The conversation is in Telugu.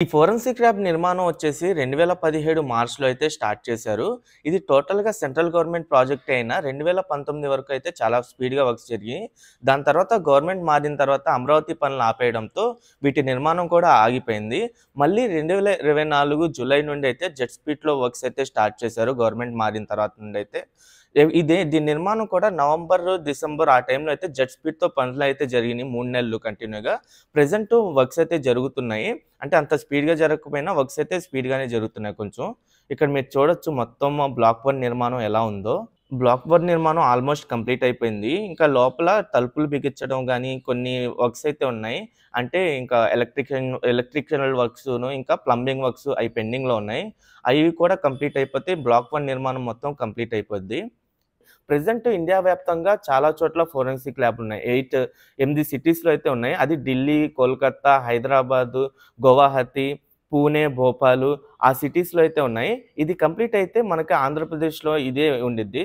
ఈ ఫోరెన్సిక్ ల్యాబ్ నిర్మాణం వచ్చేసి 2017 మార్చ్‌లో అయితే స్టార్ట్ చేశారు. ఇది టోటల్‌గా సెంట్రల్ గవర్నమెంట్ ప్రాజెక్ట్ అయినా 2019 వరకు అయితే చాలా స్పీడ్‌గా వర్క్స్ జరిగాయి. దాని తర్వాత గవర్నమెంట్ మారిన తర్వాత అమరావతి పనులు ఆపేయడంతో వీటి నిర్మాణం కూడా ఆగిపోయింది. మళ్ళీ 2024 జూలై నుండి అయితే జెట్ స్పీడ్‌లో వర్క్స్ అయితే స్టార్ట్ చేశారు గవర్నమెంట్ మారిన తర్వాత నుండి అయితే. దీని నిర్మాణం కూడా నవంబర్, డిసెంబర్ ఆ టైంలో అయితే జెట్ స్పీడ్‌తో పనులైతే జరిగినాయి 3 నెలలు కంటిన్యూగా. ప్రెజెంట్ వర్క్స్ అయితే జరుగుతున్నాయి. అంటే అంత స్పీడ్‌గా జరగకపోయినా వర్క్స్ అయితే స్పీడ్‌గానే జరుగుతున్నాయి కొంచెం. ఇక్కడ మీరు చూడొచ్చు మొత్తం బ్లాక్ 1 నిర్మాణం ఎలా ఉందో. బ్లాక్ 1 నిర్మాణం ఆల్మోస్ట్ కంప్లీట్ అయిపోయింది. ఇంకా లోపల తలుపులు బిగించడం గానీ, కొన్ని వర్క్స్ అయితే ఉన్నాయి. అంటే ఇంకా ఎలక్ట్రికల్ వర్క్స్‌ను, ఇంకా ప్లంబింగ్ వర్క్స్ అయి పెండింగ్‌లో ఉన్నాయి. అయి కూడా కంప్లీట్ అయిపోతే బ్లాక్ 1 నిర్మాణం మొత్తం కంప్లీట్ అయిపోద్ది. ప్రెజెంట్ ఇండియా వ్యాప్తంగా చాలా చోట్ల ఫోరెన్సిక్ ల్యాబ్ ఉన్నాయి. 8 సిటీస్‌లో అయితే ఉన్నాయి. అది ఢిల్లీ, కోల్‌కత్తా, హైదరాబాదు, గువాహతి, పూణే, భోపాలు ఆ సిటీస్‌లో అయితే ఉన్నాయి. ఇది కంప్లీట్ అయితే మనకి ఆంధ్రప్రదేశ్‌లో ఇదే ఉండిద్ది.